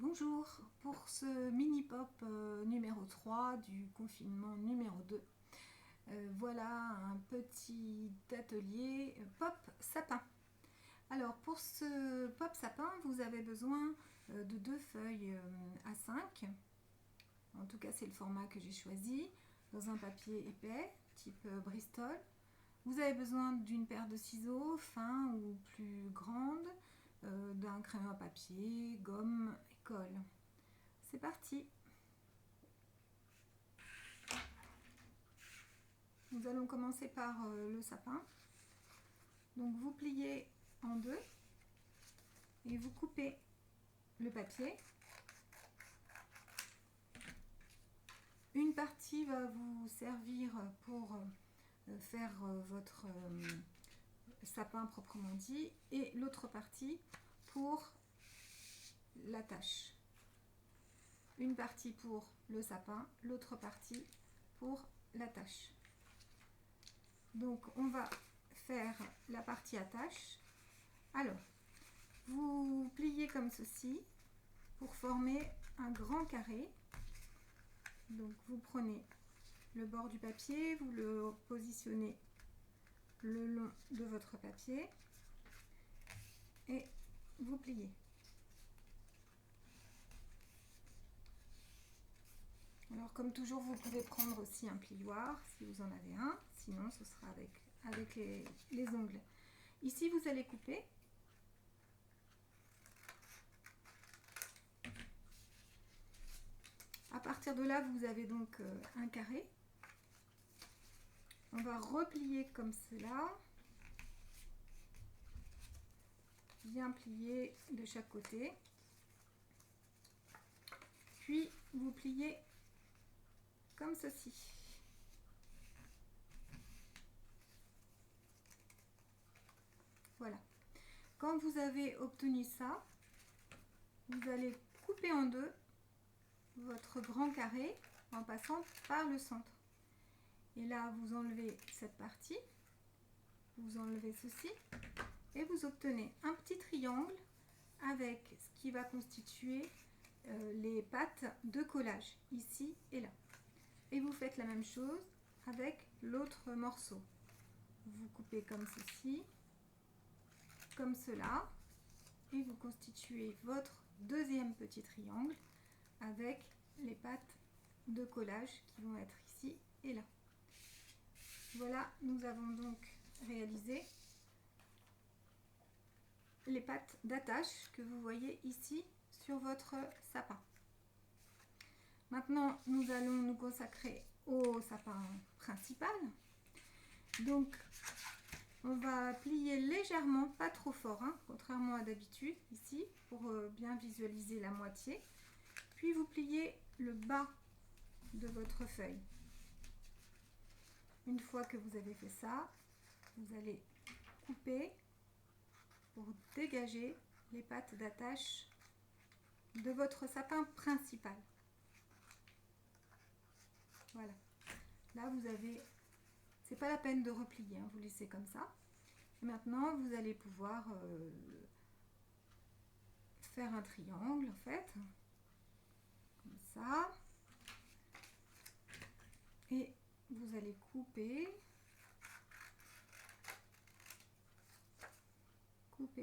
Bonjour, pour ce mini-pop numéro 3 du confinement numéro 2, voilà un petit atelier pop sapin. Alors pour ce pop sapin, vous avez besoin de deux feuilles A5, en tout cas c'est le format que j'ai choisi, dans un papier épais, type Bristol. Vous avez besoin d'une paire de ciseaux fins ou plus grandes, d'un crayon à papier, gomme et colle. C'est parti. Nous allons commencer par le sapin. Donc vous pliez en deux et vous coupez le papier. Une partie va vous servir pour faire votre sapin proprement dit et l'autre partie pour la tâche. Une partie pour le sapin, l'autre partie pour la tâche. Donc on va faire la partie attache. Alors, vous pliez comme ceci pour former un grand carré. Donc vous prenez le bord du papier, vous le positionnez le long de votre papier et vous pliez. Alors comme toujours, vous pouvez prendre aussi un plioir si vous en avez un, sinon ce sera avec les ongles. Ici vous allez couper. À partir de là, vous avez donc un carré. On va replier comme cela, bien plier de chaque côté. Puis vous pliez comme ceci. Voilà. Quand vous avez obtenu ça, vous allez couper en deux votre grand carré en passant par le centre. Et là, vous enlevez cette partie, vous enlevez ceci, et vous obtenez un petit triangle avec ce qui va constituer les pattes de collage, ici et là. Et vous faites la même chose avec l'autre morceau. Vous coupez comme ceci, comme cela, et vous constituez votre deuxième petit triangle avec les pattes de collage qui vont être ici et là. Voilà, nous avons donc réalisé les pattes d'attache que vous voyez ici sur votre sapin. Maintenant, nous allons nous consacrer au sapin principal. Donc, on va plier légèrement, pas trop fort, hein, contrairement à d'habitude, ici, pour bien visualiser la moitié. Puis vous pliez le bas de votre feuille. Une fois que vous avez fait ça, vous allez couper pour dégager les pattes d'attache de votre sapin principal. Voilà. Là, vous avez... C'est pas la peine de replier, hein, vous laissez comme ça. Et maintenant, vous allez pouvoir faire un triangle, en fait. Comme ça. Et vous allez couper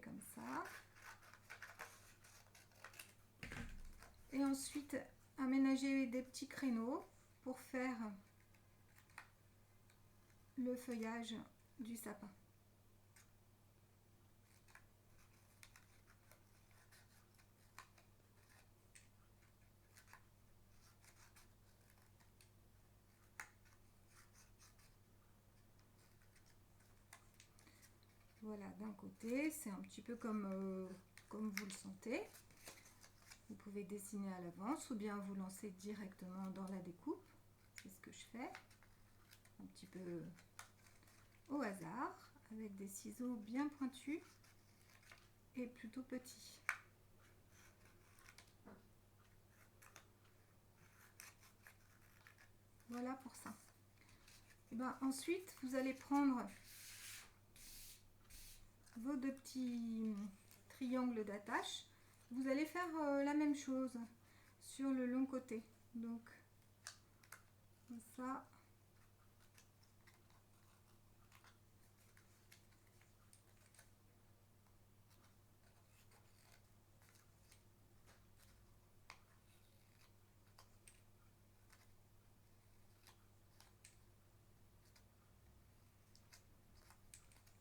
comme ça, et ensuite aménager des petits créneaux pour faire le feuillage du sapin. Voilà, d'un côté, c'est un petit peu comme vous le sentez. Vous pouvez dessiner à l'avance ou bien vous lancer directement dans la découpe. C'est ce que je fais. Un petit peu au hasard, avec des ciseaux bien pointus et plutôt petits. Voilà pour ça. Et ben, ensuite, vous allez prendre vos deux petits triangles d'attache. vous allez faire la même chose sur le long côté. Donc, comme ça.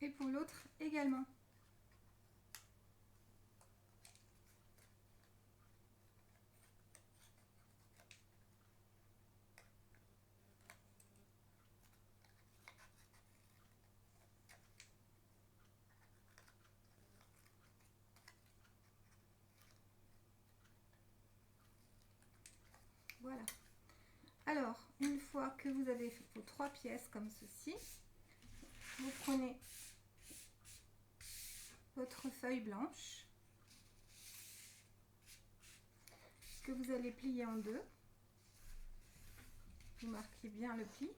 Et pour l'autre également. Voilà. Alors, une fois que vous avez fait vos 3 pièces comme ceci, vous prenez votre feuille blanche que vous allez plier en deux. Vous marquez bien le pli.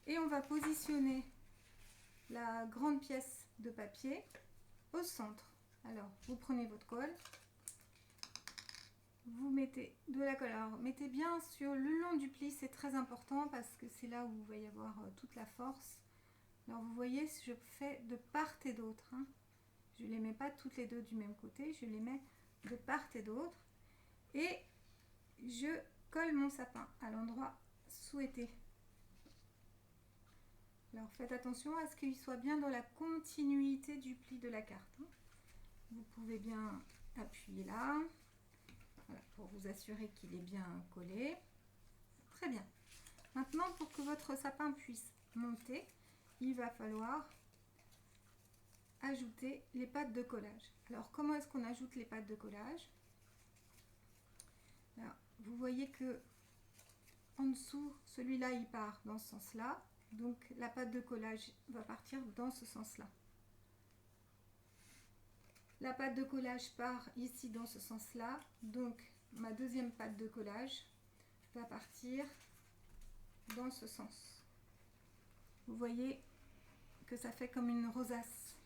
Et on va positionner la grande pièce de papier au centre. Alors, vous prenez votre colle. Vous mettez de la colle. Alors, mettez bien sur le long du pli, c'est très important parce que c'est là où il va y avoir toute la force. Alors, vous voyez, je fais de part et d'autre. Hein. Je ne les mets pas toutes les deux du même côté, je les mets de part et d'autre. Et je colle mon sapin à l'endroit souhaité. Alors, faites attention à ce qu'il soit bien dans la continuité du pli de la carte. Hein. Vous pouvez bien appuyer là. Voilà, pour vous assurer qu'il est bien collé. Très bien. Maintenant, pour que votre sapin puisse monter, il va falloir ajouter les pattes de collage. Alors, comment est-ce qu'on ajoute les pattes de collage? Alors, vous voyez que en dessous, celui-là, il part dans ce sens-là. Donc, la patte de collage va partir dans ce sens-là. La patte de collage part ici dans ce sens-là, donc ma deuxième patte de collage va partir dans ce sens. Vous voyez que ça fait comme une rosace.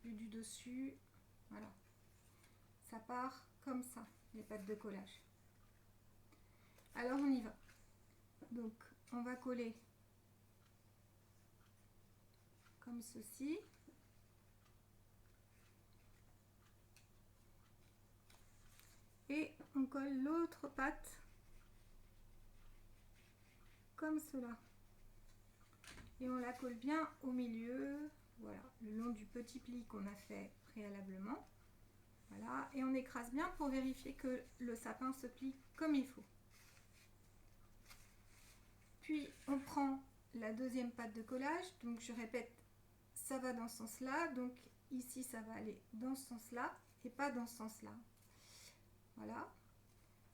Vue du dessus, voilà. Ça part comme ça, les pattes de collage. Alors on y va. Donc on va coller comme ceci. Et on colle l'autre patte comme cela. Et on la colle bien au milieu, voilà, le long du petit pli qu'on a fait préalablement. Voilà, et on écrase bien pour vérifier que le sapin se plie comme il faut. Puis on prend la deuxième patte de collage, donc je répète, ça va dans ce sens-là, donc ici ça va aller dans ce sens-là et pas dans ce sens-là. Voilà,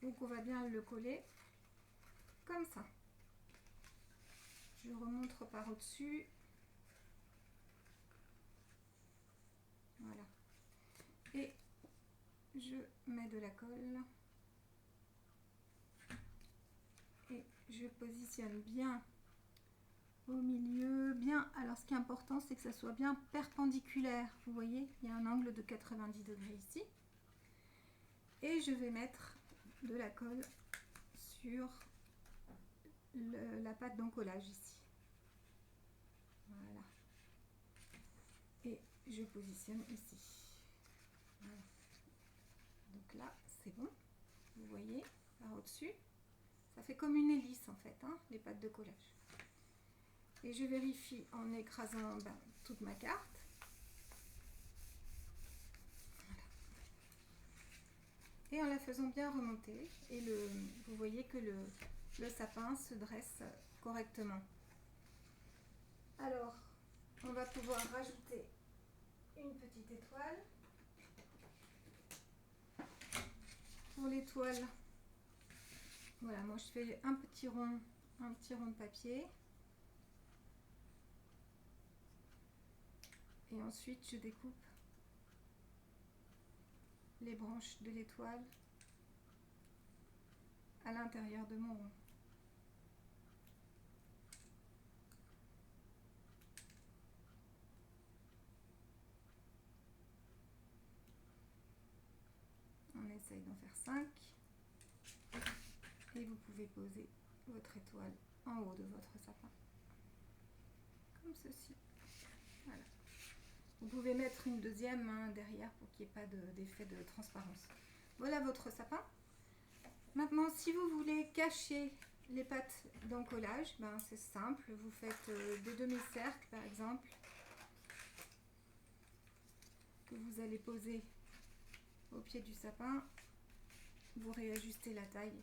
donc on va bien le coller comme ça. Je remonte par au-dessus. Voilà. Et je mets de la colle. Et je positionne bien au milieu. Bien. Alors ce qui est important, c'est que ça soit bien perpendiculaire. Vous voyez, il y a un angle de 90 degrés ici. Et je vais mettre de la colle sur la pâte d'encollage ici. Voilà. Et je positionne ici. Voilà. Donc là, c'est bon. Vous voyez, par au-dessus. Ça fait comme une hélice en fait, hein, les pâtes de collage. Et je vérifie en écrasant toute ma carte. Voilà. Et en la faisant bien remonter. Et vous voyez que le sapin se dresse correctement. Alors, on va pouvoir rajouter une petite étoile. Pour l'étoile, voilà, moi je fais un petit rond de papier. Et ensuite je découpe les branches de l'étoile à l'intérieur de mon rond. essaye d'en faire 5. Et vous pouvez poser votre étoile en haut de votre sapin. Comme ceci. Voilà. Vous pouvez mettre une deuxième derrière pour qu'il n'y ait pas d'effet de transparence. Voilà votre sapin. Maintenant, si vous voulez cacher les pattes d'encollage, ben, c'est simple. Vous faites des demi-cercles, par exemple, que vous allez poser au pied du sapin. Vous réajustez la taille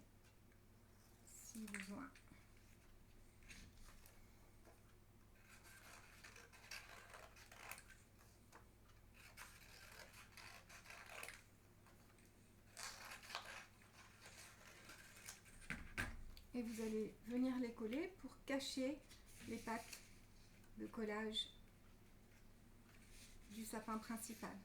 si besoin. Et vous allez venir les coller pour cacher les pattes de collage du sapin principal.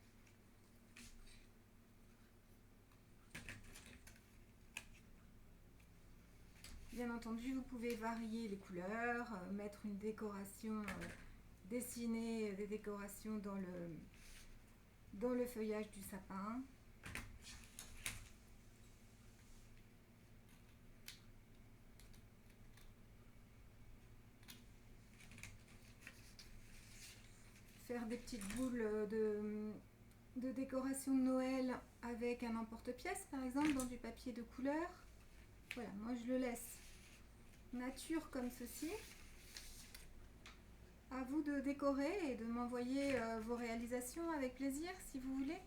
Bien entendu, vous pouvez varier les couleurs, mettre une décoration, dessiner des décorations dans le feuillage du sapin. Faire des petites boules de décoration de Noël avec un emporte-pièce, par exemple, dans du papier de couleur. Voilà, moi je le laisse nature comme ceci. À vous de décorer et de m'envoyer vos réalisations avec plaisir si vous voulez.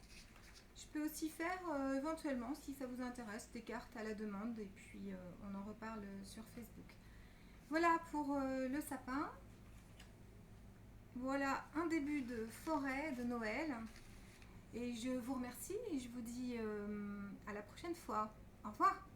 Je peux aussi faire éventuellement, si ça vous intéresse, des cartes à la demande et puis on en reparle sur Facebook. Voilà pour le sapin. Voilà un début de forêt de Noël. Et je vous remercie et je vous dis à la prochaine fois. Au revoir.